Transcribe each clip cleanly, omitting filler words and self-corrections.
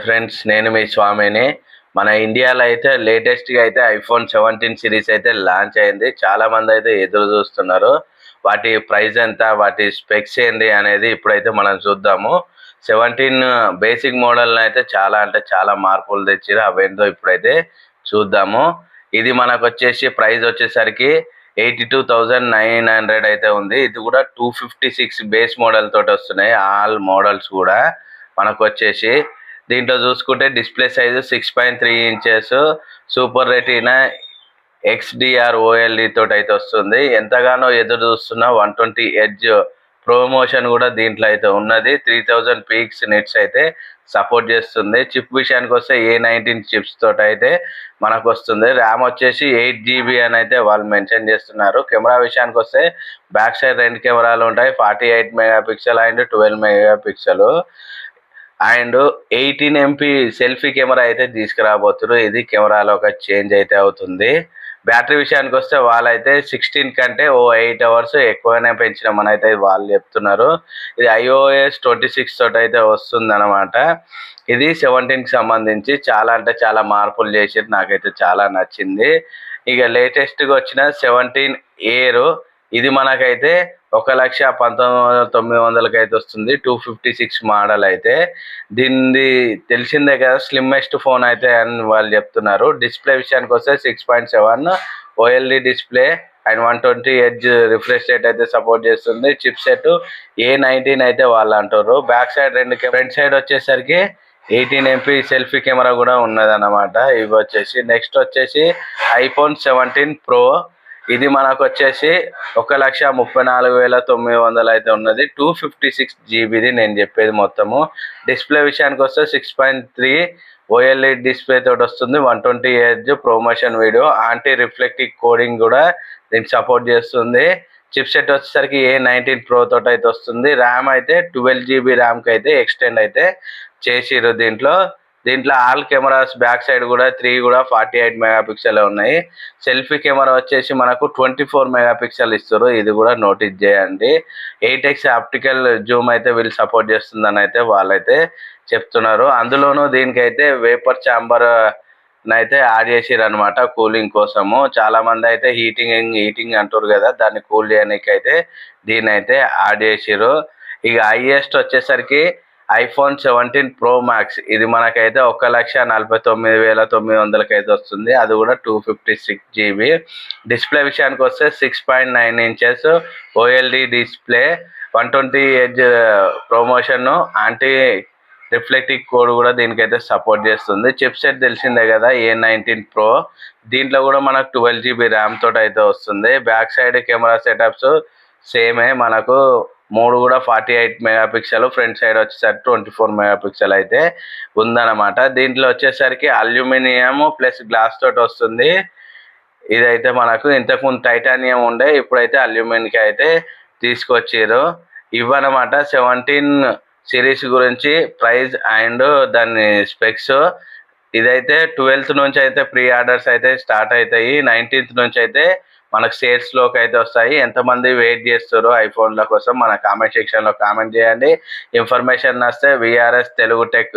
Friends, నేను మీ స్వామిని. మన ఇండియాలో అయితే లేటెస్ట్గా అయితే ఐఫోన్ 17 సిరీస్ అయితే లాంచ్ అయింది. చాలా మంది అయితే ఎదురు చూస్తున్నారు. వాటి ప్రైస్ ఎంత, వాటి స్పెక్స్ ఏంది అనేది ఇప్పుడైతే మనం చూద్దాము. 17 బేసిక్ మోడల్ అయితే చాలా అంటే చాలా మార్పులు తెచ్చిరు. అవేంటో ఇప్పుడైతే చూద్దాము. ఇది మనకు వచ్చేసి ప్రైస్ వచ్చేసరికి 82,900 అయితే ఉంది. ఇది కూడా 256 బేస్ మోడల్ తోటి వస్తున్నాయి. ఆల్ మోడల్స్ కూడా మనకు వచ్చేసి దీంట్లో చూసుకుంటే display size 6.3 inches, super retina XDR OLED తోటి అయితే వస్తుంది. ఎంతగానో ఎదురు చూస్తున్న 120 హెర్ట్జ్ ప్రమోషన్ కూడా దీంట్లో అయితే ఉన్నది. 3000 పీక్స్ నిట్స్ అయితే సపోర్ట్ చేస్తుంది. చిప్ విషయానికి వస్తే A19 చిప్స్ తోటి అయితే మనకు వస్తుంది. ర్యామ్ వచ్చేసి 8 GB అని అయితే వాళ్ళు మెన్షన్ చేస్తున్నారు. కెమెరా విషయానికి వస్తే బ్యాక్ సైడ్ 2 కెమెరాలు ఉంటాయి, 48 megapixel and 12 megapixel and 18 MP selfie camera అయితే తీసుకురాబోతున్నారు. ఇది కెమెరాలో ఒక చేంజ్ అయితే అవుతుంది. బ్యాటరీ విషయానికి వస్తే వాళ్ళైతే 16 కంటే 8 అవర్స్ ఎక్కువనే పెంచినామని అయితే వాళ్ళు చెప్తున్నారు. ఇది iOS 26 తోటి అయితే వస్తుంది అనమాట. ఇది 17కి సంబంధించి చాలా అంటే చాలా మార్పులు చేసి నాకైతే చాలా నచ్చింది. ఇక లేటెస్ట్గా వచ్చిన 17 Air ఇది మనకైతే 1,19,900 అయితే వస్తుంది. 256 మోడల్ అయితే. దీనిది తెలిసిందే కదా, స్లిమ్మెస్ట్ ఫోన్ అయితే అని వాళ్ళు చెప్తున్నారు. డిస్ప్లే విషయానికి వస్తే 6.7 OLED display and 120 hertz refresh rate అయితే సపోర్ట్ చేస్తుంది. చిప్ సెట్ A19 అయితే వాళ్ళు అంటారు. బ్యాక్ సైడ్ ఫ్రంట్ సైడ్ వచ్చేసరికి 18 MP సెల్ఫీ కెమెరా కూడా ఉన్నదన్నమాట. ఇవి వచ్చేసి నెక్స్ట్ వచ్చేసి ఐఫోన్ 17 Pro. ఇది మనకు వచ్చేసి 1,34,900 అయితే ఉన్నది. 256 GBది నేను చెప్పేది మొత్తము. డిస్ప్లే విషయానికి వస్తే 6.3 OLED డిస్ప్లే తోటి వస్తుంది. 120 hertz promotion video, anti reflective coding కూడా దీనికి సపోర్ట్ చేస్తుంది. చిప్ సెట్ వచ్చేసరికి A19 Pro తోటి అయితే వస్తుంది. ర్యామ్ అయితే 12 GB ర్యామ్కి అయితే ఎక్స్టెండ్ అయితే చేసిరు. దీంట్లో ఆల్ కెమెరాస్ బ్యాక్ సైడ్ కూడా 3 కూడా 48 మెగాపిక్సెల్ ఉన్నాయి. సెల్ఫీ కెమెరా వచ్చేసి మనకు 24 మెగాపిక్సెల్ ఇస్తారు. ఇది కూడా నోటీస్ చేయండి. 8x ఆప్టికల్ జూమ్ అయితే వీళ్ళు సపోర్ట్ చేస్తుందని అయితే వాళ్ళైతే చెప్తున్నారు. అందులోనూ దీనికైతే వేపర్ ఛాంబర్ అయితే యాడ్ చేసిరు అనమాట కూలింగ్ కోసము. చాలా మంది అయితే హీటింగ్ అంటారు కదా, దాన్ని కూల్ చేయడానికి అయితే దీన్ని అయితే యాడ్ చేసిరు. ఇక హైయెస్ట్ వచ్చేసరికి ఐఫోన్ 17 Pro Max. ఇది మనకైతే 1,49,900 అయితే వస్తుంది. అది కూడా 256 GB. డిస్ప్లే విషయానికి వస్తే 6.9 inches OLED display, 120 hertz promotion, anti reflective code కూడా దీనికైతే సపోర్ట్ చేస్తుంది. చిప్ సెట్ తెలిసిందే కదా, A19 Pro. దీంట్లో కూడా మనకు 12 GB ర్యామ్ తోటి అయితే వస్తుంది. బ్యాక్ సైడ్ కెమెరా సెటప్స్ సేమే మనకు 3 కూడా 48 మెగాపిక్సెల్, ఫ్రంట్ సైడ్ వచ్చేసరికి 24 మెగాపిక్సెల్ అయితే ఉందన్నమాట. దీంట్లో వచ్చేసరికి అల్యూమినియం ప్లస్ గ్లాస్ తోటి వస్తుంది. ఇదైతే మనకు ఇంతకుముందు టైటానియం ఉండే, ఇప్పుడైతే అల్యూమినియం అయితే తీసుకొచ్చారు. ఇవన్నమాట 17 సిరీస్ గురించి ప్రైస్ అండ్ దాని స్పెక్స్. ఇదైతే 12th నుంచి అయితే ప్రీ ఆర్డర్స్ అయితే స్టార్ట్ అవుతాయి. 19th నుంచి అయితే మనకు సేల్స్లోకి అయితే వస్తాయి. ఎంతమంది వెయిట్ చేస్తారో ఐఫోన్ల కోసం మన కామెంట్ సెక్షన్లో కామెంట్ చేయండి. ఇన్ఫర్మేషన్ నచ్చితే VRS Telugu tech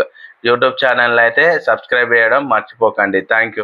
YouTube channel అయితే సబ్స్క్రైబ్ చేయడం మర్చిపోకండి. Thank you.